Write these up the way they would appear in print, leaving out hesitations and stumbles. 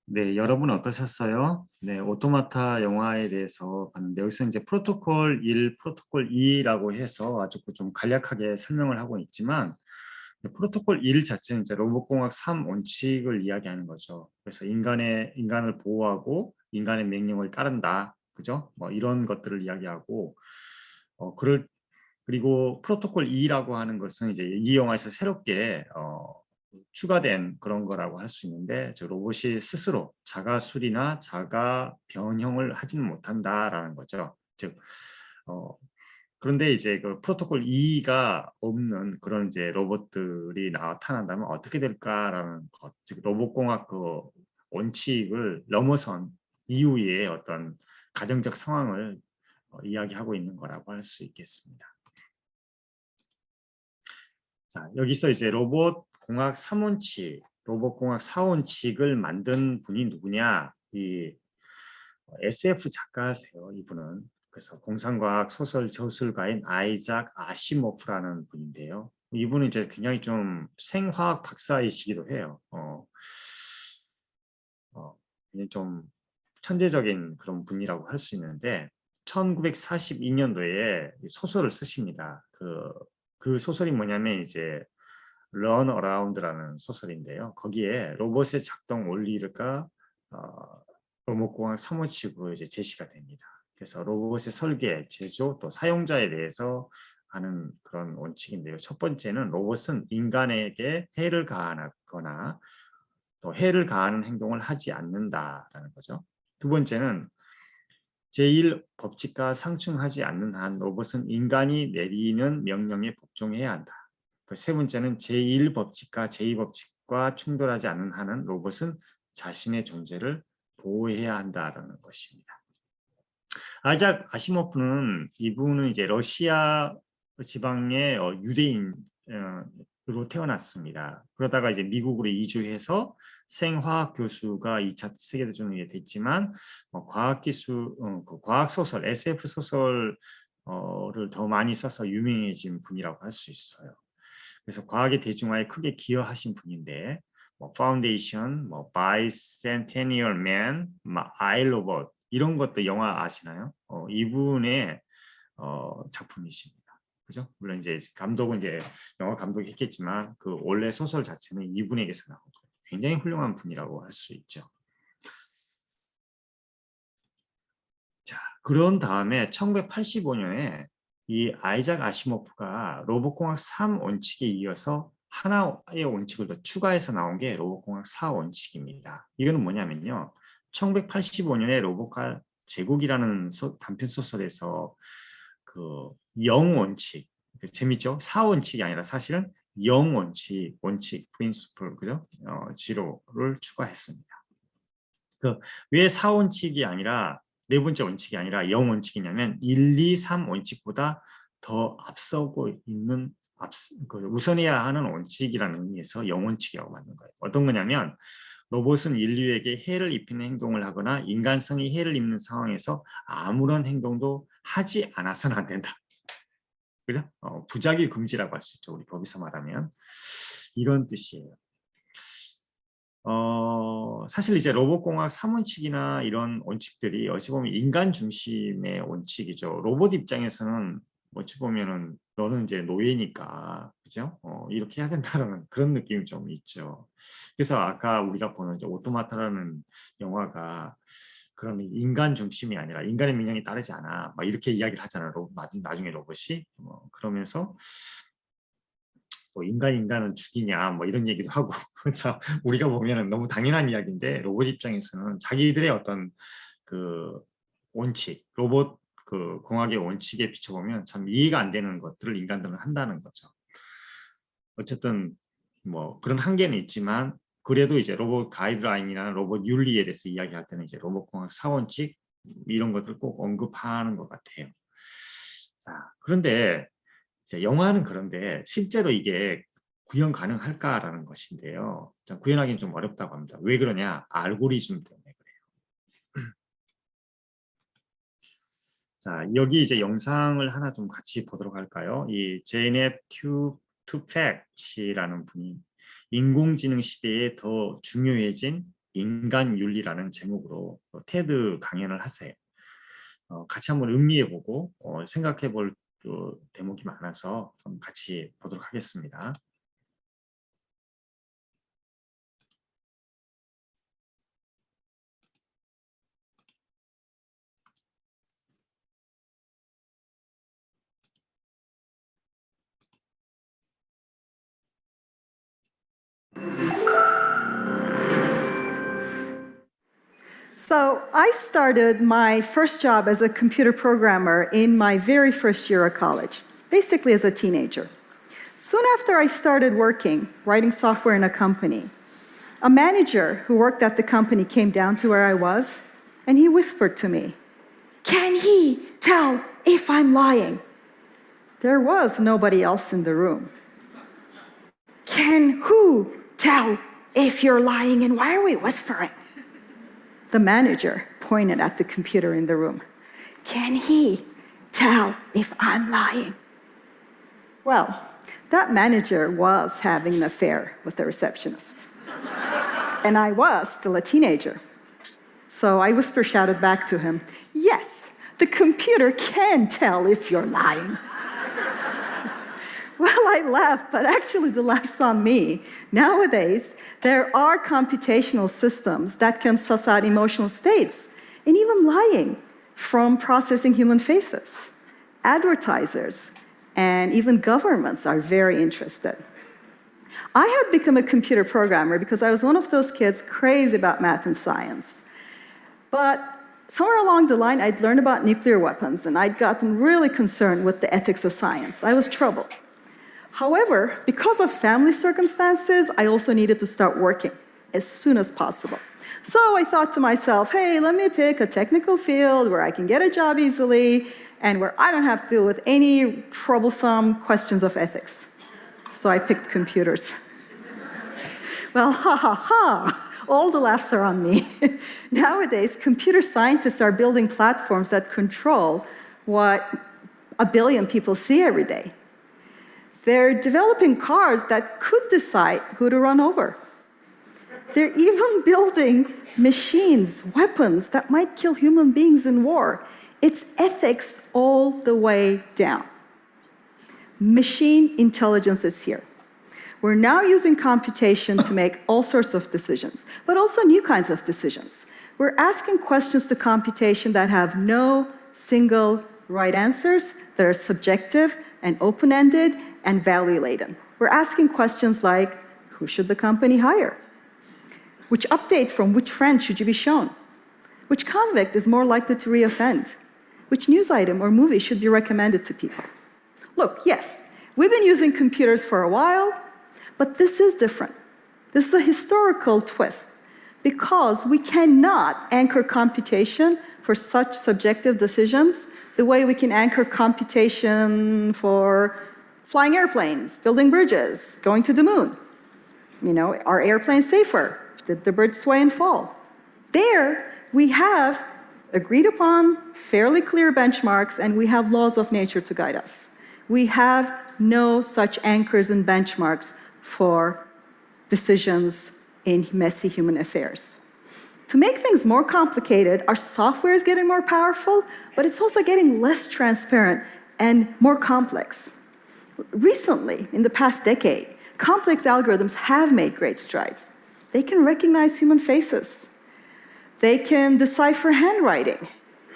네, 여러분 어떠셨어요? 네, 오토마타 영화에 대해서 봤는데 여기서 이제 프로토콜 1, 프로토콜 2라고 해서 아주 좀 간략하게 설명을 하고 있지만 프로토콜 1 자체는 이제 로봇공학 3 원칙을 이야기하는 거죠. 그래서 인간을 보호하고 인간의 명령을 따른다. 그죠? 뭐 이런 것들을 이야기하고 어 그럴 그리고 프로토콜 2라고 하는 것은 이제 이 영화에서 새롭게 추가된 그런 거라고 할 수 있는데 저 로봇이 스스로 자가 수리나 자가 변형을 하지는 못한다라는 거죠. 즉 어, 그런데 이제 그 프로토콜 2가 없는 그런 이제 로봇들이 나타난다면 어떻게 될까라는 것, 즉 로봇공학 그 원칙을 넘어선 이후의 어떤 가정적 상황을 이야기하고 있는 거라고 할 수 있겠습니다. 자, 여기서 이제 로봇공학 3원칙, 로봇공학 4원칙을 만든 분이 누구냐? 이 SF 작가세요, 이분은. 그래서 공상과학 소설 저술가인 아이작 아시모프라는 분인데요. 이분은 이제 굉장히 좀 생화학 박사이시기도 해요. 굉장히 좀 천재적인 그런 분이라고 할 수 있는데 1942년도에 소설을 쓰십니다. 그 소설이 뭐냐면 이제 Run Around라는 소설인데요. 거기에 로봇의 작동 원리가 로봇공학 3원칙으로 이제 제시가 됩니다. 그래서 로봇의 설계, 제조, 또 사용자에 대해서 하는 그런 원칙인데요. 첫 번째는 로봇은 인간에게 해를 가하거나 또 해를 가하는 행동을 하지 않는다라는 거죠. 두 번째는 제1법칙과 상충하지 않는 한 로봇은 인간이 내리는 명령에 복종해야 한다. 세 번째는 제1법칙과 제2법칙과 충돌하지 않는 한은 로봇은 자신의 존재를 보호해야 한다는 것입니다. 아작 아시모프는 이분은 이제 러시아 지방의 유대인으로 태어났습니다. 그러다가 이제 미국으로 이주해서 생화학 교수가 2차 세계대전에 됐지만 과학 소설, SF 소설을 더 많이 써서 유명해진 분이라고 할 수 있어요. 그래서 과학의 대중화에 크게 기여하신 분인데 파운데이션, 바이센테니얼 맨, 아이로봇 이런 것도 영화 아시나요? 이분의 작품이십니다. 그죠? 물론 이제 감독은 이제 영화 감독이 했겠지만 그 원래 소설 자체는 이분에게서 나온 거예요. 굉장히 훌륭한 분이라고 할 수 있죠. 자, 그런 다음에 1985년에 이 아이작 아시모프가 로봇공학 3 원칙에 이어서 하나의 원칙을 더 추가해서 나온 게 로봇공학 4 원칙입니다. 이거는 뭐냐면요. 1985년에 로봇과 제국이라는 단편 소설에서 그 영원칙, 재밌죠? 4원칙이 아니라 사실은 영원칙, 원칙, 프린시플, 그죠? 지로를 추가했습니다. 왜 4원칙이 아니라 네 번째 원칙이 아니라 0원칙이냐면 1, 2, 3 원칙보다 더 앞서고 있는 우선해야 하는 원칙이라는 의미에서 0원칙이라고 만든 거예요. 어떤 거냐면 로봇은 인류에게 해를 입히는 행동을 하거나 인간성이 해를 입는 상황에서 아무런 행동도 하지 않아서는 안 된다. 그죠? 부작위 금지라고 할 수 있죠. 우리 법에서 말하면. 이런 뜻이에요. 사실 이제 로봇공학 3원칙이나 이런 원칙들이 어찌 보면 인간 중심의 원칙이죠. 로봇 입장에서는 어찌 보면은 너는 이제 노예니까, 그죠? 이렇게 해야 된다는 그런 느낌이 좀 있죠. 그래서 아까 우리가 보는 이제 오토마타라는 영화가 그런 인간 중심이 아니라 인간의 명령에 따르지 않아. 막 이렇게 이야기를 하잖아요. 나중에 로봇이. 그러면서 인간은 죽이냐 뭐 이런 얘기도 하고 자 우리가 보면은 너무 당연한 이야기인데 로봇 입장에서는 자기들의 어떤 그 원칙 로봇 그 공학의 원칙에 비춰보면 참 이해가 안 되는 것들을 인간들은 한다는 거죠. 어쨌든 뭐 그런 한계는 있지만 그래도 이제 로봇 가이드라인이나 로봇 윤리에 대해서 이야기할 때는 이제 로봇 공학 사원칙 이런 것들 꼭 언급하는 것 같아요. 자 그런데 이제 영화는 그런데 실제로 이게 구현 가능할까라는 것인데요. 구현하기는 좀 어렵다고 합니다. 왜 그러냐? 알고리즘 때문에 그래요. 자, 여기 이제 영상을 하나 좀 같이 보도록 할까요? 이 제넷 투팩치라는 분이 인공지능 시대에 더 중요해진 인간윤리라는 제목으로 테드 강연을 하세요. 같이 한번 음미해보고 생각해볼 대목이 많아서 같이 보도록 하겠습니다. So I started my first job as a computer programmer in my very first year of college, basically as a teenager. Soon after I started working, writing software in a company, a manager who worked at the company came down to where I was, and he whispered to me, "Can he tell if I'm lying?" There was nobody else in the room. "Can who tell if you're lying, and why are we whispering?" The manager pointed at the computer in the room. "Can he tell if I'm lying?" Well, that manager was having an affair with the receptionist. And I was still a teenager. So I shouted back to him, "Yes, the computer can tell if you're lying." Well, I laughed, but actually the laugh's on me. Nowadays, there are computational systems that can suss out emotional states and even lying from processing human faces. Advertisers and even governments are very interested. I had become a computer programmer because I was one of those kids crazy about math and science. But somewhere along the line, I'd learned about nuclear weapons, and I'd gotten really concerned with the ethics of science. I was troubled. However, because of family circumstances, I also needed to start working as soon as possible. So I thought to myself, hey, let me pick a technical field where I can get a job easily and where I don't have to deal with any troublesome questions of ethics. So I picked computers. Well, ha ha ha, all the laughs are on me. Nowadays, computer scientists are building platforms that control what a billion people see every day. They're developing cars that could decide who to run over. They're even building machines, weapons that might kill human beings in war. It's ethics all the way down. Machine intelligence is here. We're now using computation to make all sorts of decisions, but also new kinds of decisions. We're asking questions to computation that have no single right answers, that are subjective and open-ended and value-laden. We're asking questions like, who should the company hire? Which update from which friend should you be shown? Which convict is more likely to reoffend? Which news item or movie should be recommended to people? Look, yes, we've been using computers for a while, but this is different. This is a historical twist because we cannot anchor computation for such subjective decisions the way we can anchor computation for flying airplanes, building bridges, going to the moon. You know, are airplanes safer? Did the birds sway and fall? There, we have agreed upon fairly clear benchmarks, and we have laws of nature to guide us. We have no such anchors and benchmarks for decisions in messy human affairs. To make things more complicated, our software is getting more powerful, but it's also getting less transparent and more complex. Recently, in the past decade, complex algorithms have made great strides. They can recognize human faces. They can decipher handwriting.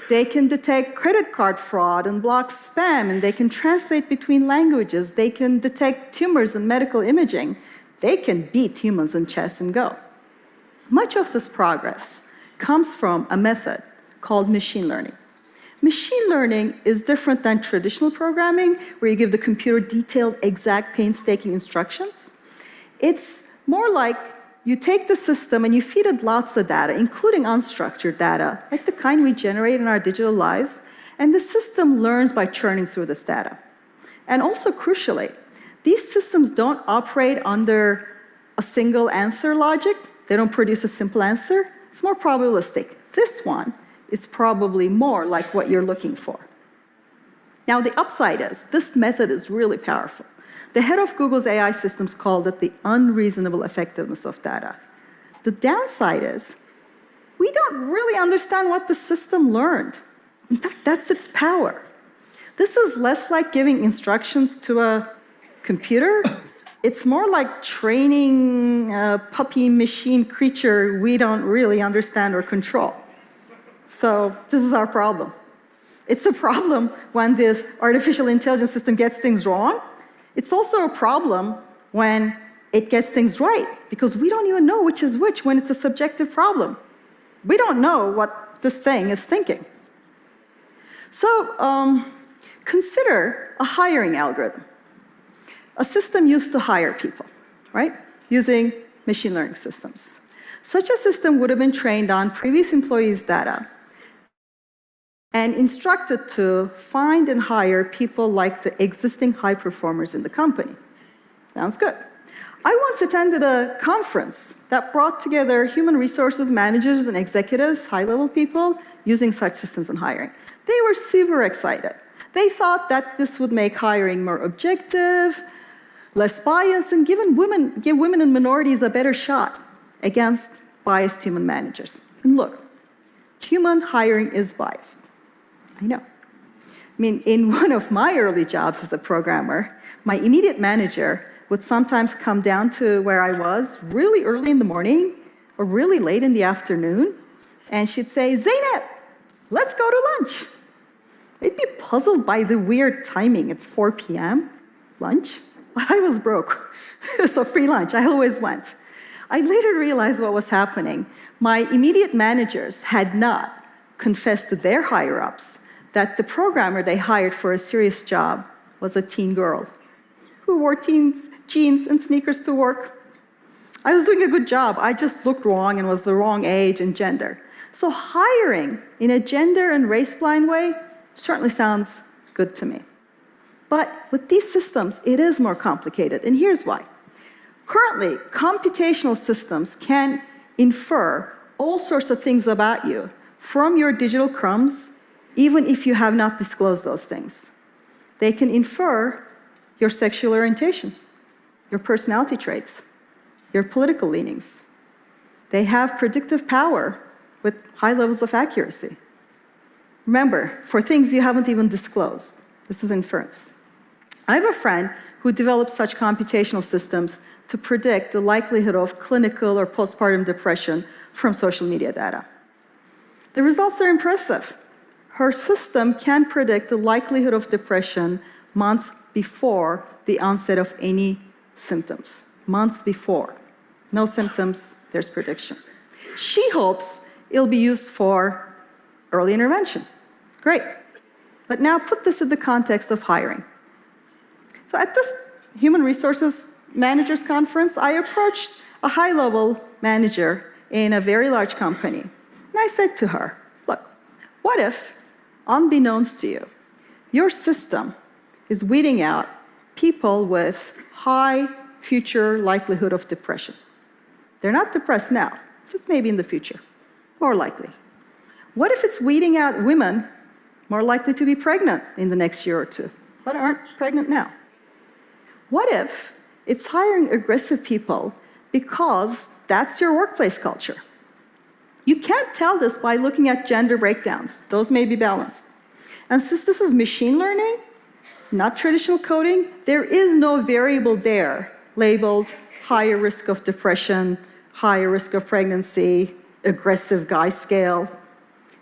They can detect credit card fraud and block spam, and they can translate between languages. They can detect tumors in medical imaging. They can beat humans in chess and Go. Much of this progress comes from a method called machine learning. Machine learning is different than traditional programming, where you give the computer detailed, exact, painstaking instructions. It's more like you take the system and you feed it lots of data, including unstructured data, like the kind we generate in our digital lives, and the system learns by churning through this data. And also, crucially, these systems don't operate under a single answer logic. They don't produce a simple answer. It's more probabilistic. This one is probably more like what you're looking for. Now, the upside is, this method is really powerful. The head of Google's AI systems called it the unreasonable effectiveness of data. The downside is we don't really understand what the system learned. In fact, that's its power. This is less like giving instructions to a computer. It's more like training a puppy machine creature we don't really understand or control. So this is our problem. It's a problem when this artificial intelligence system gets things wrong. It's also a problem when it gets things right, because we don't even know which is which when it's a subjective problem. We don't know what this thing is thinking. So consider a hiring algorithm. A system used to hire people, right? Using machine learning systems. Such a system would have been trained on previous employees' data and instructed to find and hire people like the existing high performers in the company. Sounds good. I once attended a conference that brought together human resources managers and executives, high-level people, using such systems in hiring. They were super excited. They thought that this would make hiring more objective, less biased, and give women and minorities a better shot against biased human managers. And look, human hiring is biased. I know. I mean, in one of my early jobs as a programmer, my immediate manager would sometimes come down to where I was really early in the morning or really late in the afternoon, and she'd say, "Zeynep, let's go to lunch." I'd be puzzled by the weird timing. It's 4 p.m., lunch, but I was broke, so free lunch, I always went. I later realized what was happening. My immediate managers had not confessed to their higher-ups that the programmer they hired for a serious job was a teen girl who wore jeans and sneakers to work. I was doing a good job. I just looked wrong and was the wrong age and gender. So hiring in a gender and race-blind way certainly sounds good to me. But with these systems, it is more complicated, and here's why. Currently, computational systems can infer all sorts of things about you from your digital crumbs, even if you have not disclosed those things. They can infer your sexual orientation, your personality traits, your political leanings. They have predictive power with high levels of accuracy. Remember, for things you haven't even disclosed. This is inference. I have a friend who developed such computational systems to predict the likelihood of clinical or postpartum depression from social media data. The results are impressive. Her system can predict the likelihood of depression months before the onset of any symptoms. Months before. No symptoms, there's prediction. She hopes it'll be used for early intervention. Great. But now put this in the context of hiring. So at this Human Resources Managers Conference, I approached a high-level manager in a very large company. And I said to her, look, what if, unbeknownst to you, your system is weeding out people with high future likelihood of depression? They're not depressed now, just maybe in the future, more likely. What if it's weeding out women more likely to be pregnant in the next year or two, but aren't pregnant now? What if it's hiring aggressive people because that's your workplace culture? You can't tell this by looking at gender breakdowns. Those may be balanced. And since this is machine learning, not traditional coding, there is no variable there labeled higher risk of depression, higher risk of pregnancy, aggressive guy scale.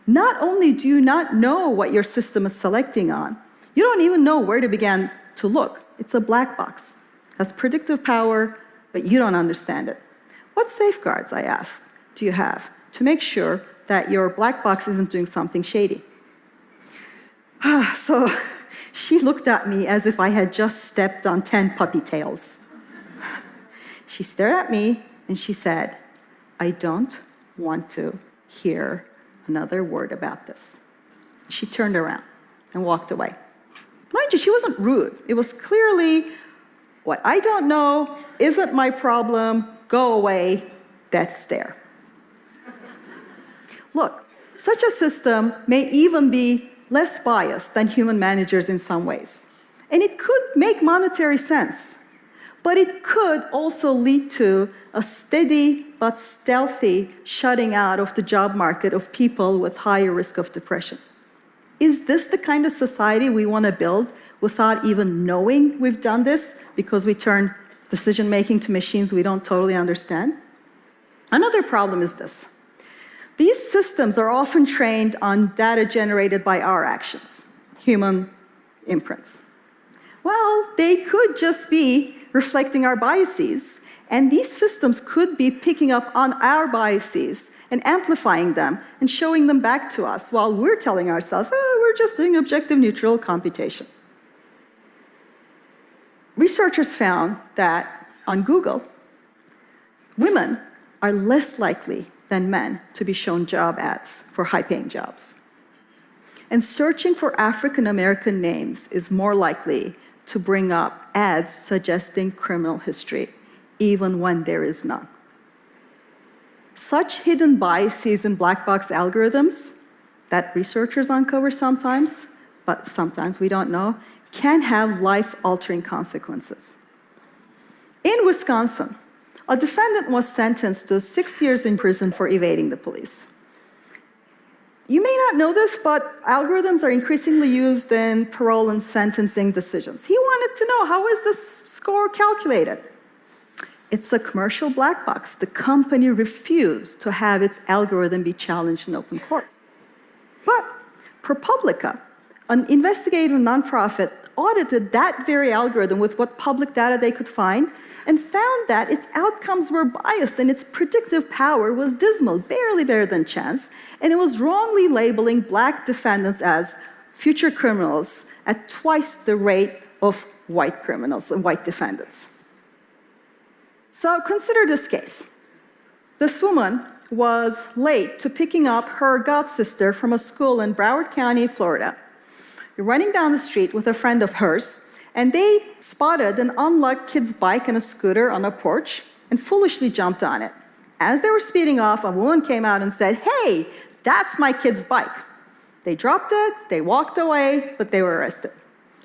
Not only do you not know what your system is selecting on, you don't even know where to begin to look. It's a black box. It has predictive power, but you don't understand it. What safeguards, I asked, do you have to make sure that your black box isn't doing something shady? So she looked at me as if I had just stepped on 10 puppy tails. She stared at me and she said, I don't want to hear another word about this. She turned around and walked away. Mind you, she wasn't rude. It was clearly, what I don't know isn't my problem, go away, that's there. Look, such a system may even be less biased than human managers in some ways. And it could make monetary sense. But it could also lead to a steady but stealthy shutting out of the job market of people with higher risk of depression. Is this the kind of society we want to build without even knowing we've done this because we turn decision-making to machines we don't totally understand? Another problem is this. These systems are often trained on data generated by our actions, human imprints. Well, they could just be reflecting our biases, and these systems could be picking up on our biases and amplifying them and showing them back to us while we're telling ourselves, oh, we're just doing objective neutral computation. Researchers found that on Google, women are less likely than men to be shown job ads for high-paying jobs. And searching for African American names is more likely to bring up ads suggesting criminal history, even when there is none. Such hidden biases in black box algorithms that researchers uncover sometimes, but sometimes we don't know, can have life-altering consequences. In Wisconsin, a defendant was sentenced to 6 years in prison for evading the police. You may not know this, but algorithms are increasingly used in parole and sentencing decisions. He wanted to know, how is this score calculated? It's a commercial black box. The company refused to have its algorithm be challenged in open court. But ProPublica, an investigative nonprofit, audited that very algorithm with what public data they could find and found that its outcomes were biased and its predictive power was dismal, barely better than chance, and it was wrongly labeling black defendants as future criminals at twice the rate of white criminals and white defendants. So consider this case. This woman was late to picking up her godsister from a school in Broward County, Florida. Running down the street with a friend of hers, and they spotted an unlocked kid's bike and a scooter on a porch and foolishly jumped on it. As they were speeding off, a woman came out and said, "Hey, that's my kid's bike." They dropped it, they walked away, but they were arrested.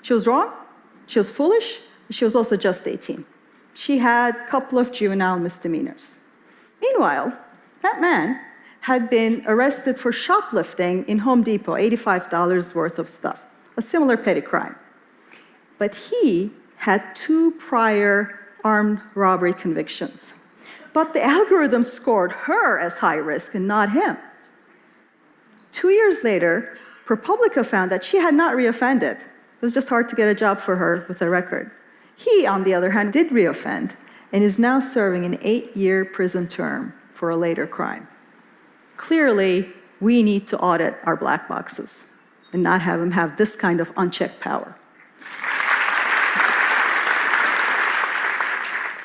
She was wrong, she was foolish, she was also just 18. She had a couple of juvenile misdemeanors. Meanwhile, that man had been arrested for shoplifting in Home Depot, $85 worth of stuff, a similar petty crime. But he had 2 prior armed robbery convictions. But the algorithm scored her as high risk and not him. 2 years later, ProPublica found that she had not reoffended. It was just hard to get a job for her with a record. He, on the other hand, did reoffend and is now serving an 8-year prison term for a later crime. Clearly, we need to audit our black boxes and not have them have this kind of unchecked power.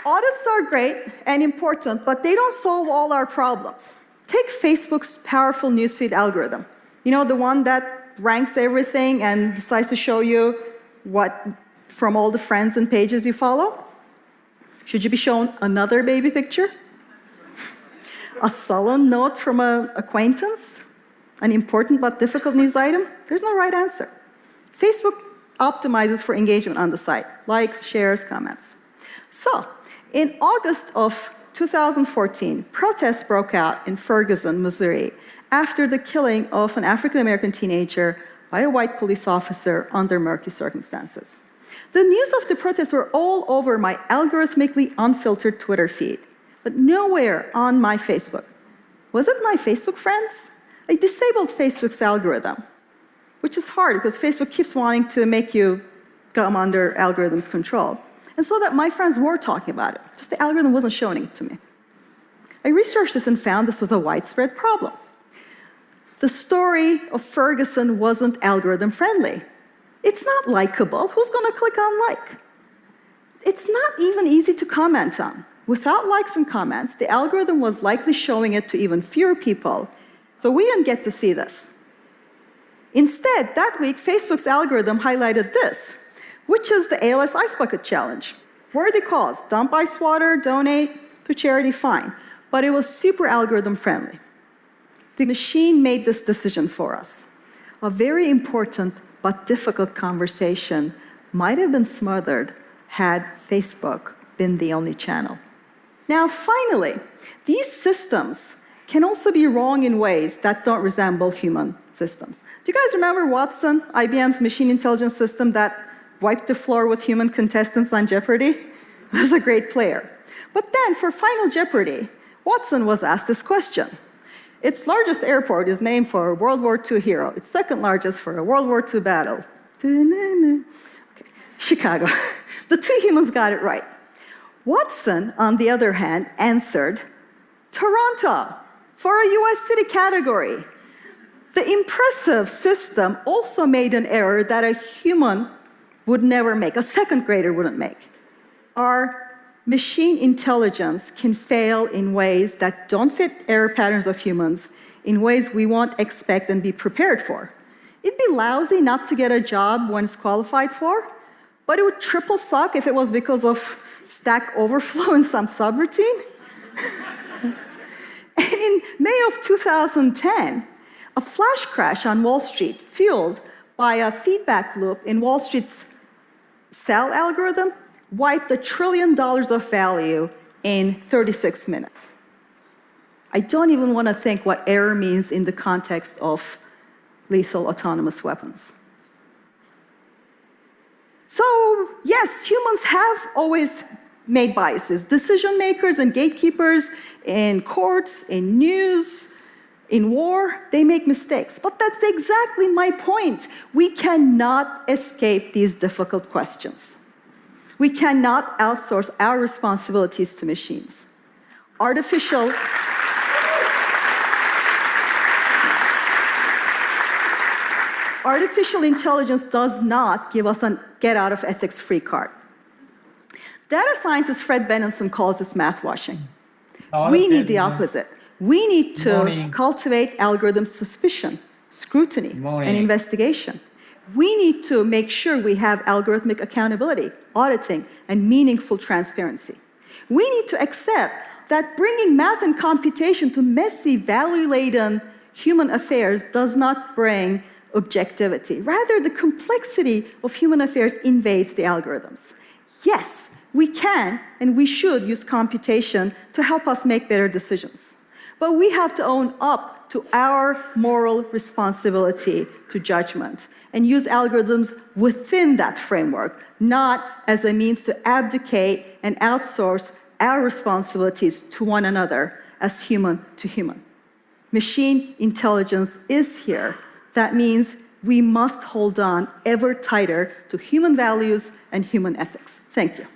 Audits are great and important, but they don't solve all our problems. Take Facebook's powerful newsfeed algorithm. You know, the one that ranks everything and decides to show you what from all the friends and pages you follow? Should you be shown another baby picture? A sullen note from an acquaintance? An important but difficult news item? There's no right answer. Facebook optimizes for engagement on the site, likes, shares, comments. So, in August of 2014, protests broke out in Ferguson, Missouri, after the killing of an African-American teenager by a white police officer under murky circumstances. The news of the protests were all over my algorithmically unfiltered Twitter feed, but nowhere on my Facebook. Was it my Facebook friends? I disabled Facebook's algorithm, which is hard because Facebook keeps wanting to make you come under algorithm's control. And so that my friends were talking about it, just the algorithm wasn't showing it to me. I researched this and found this was a widespread problem. The story of Ferguson wasn't algorithm friendly. It's not likable. Who's going to click on like? It's not even easy to comment on. Without likes and comments, the algorithm was likely showing it to even fewer people, so we didn't get to see this. Instead, that week, Facebook's algorithm highlighted this, which is the ALS Ice Bucket Challenge. Worthy cause, dump ice water, donate to charity, fine. But it was super algorithm friendly. The machine made this decision for us. A very important but difficult conversation might have been smothered had Facebook been the only channel. Now, finally, these systems can also be wrong in ways that don't resemble human systems. Do you guys remember Watson, IBM's machine intelligence system that wiped the floor with human contestants on Jeopardy? It was a great player. But then, for Final Jeopardy, Watson was asked this question. Its largest airport is named for a World War II hero. Its second largest for a World War II battle. Okay. Chicago. The two humans got it right. Watson, on the other hand, answered Toronto for a US city category. The impressive system also made an error that a human would never make, a second grader wouldn't make. Our machine intelligence can fail in ways that don't fit error patterns of humans, in ways we won't expect and be prepared for. It'd be lousy not to get a job one is qualified for, but it would triple suck if it was because of Stack Overflow in some subroutine. And in May of 2010, a flash crash on Wall Street, fueled by a feedback loop in Wall Street's cell algorithm, wiped $1 trillion of value in 36 minutes. I don't even want to think what error means in the context of lethal autonomous weapons. So, yes, humans have always made biases. Decision makers and gatekeepers in courts, in news, in war, they make mistakes. But that's exactly my point. We cannot escape these difficult questions. We cannot outsource our responsibilities to machines. Artificial intelligence does not give us a get-out-of-ethics-free card. Data scientist Fred Benenson calls this math washing. We need the opposite. We need to cultivate algorithm suspicion, scrutiny, and investigation. We need to make sure we have algorithmic accountability, auditing, and meaningful transparency. We need to accept that bringing math and computation to messy, value-laden human affairs does not bring objectivity. Rather, the complexity of human affairs invades the algorithms. Yes, we can and we should use computation to help us make better decisions. But we have to own up to our moral responsibility to judgment and use algorithms within that framework, not as a means to abdicate and outsource our responsibilities to one another as human to human. Machine intelligence is here. That means we must hold on ever tighter to human values and human ethics. Thank you.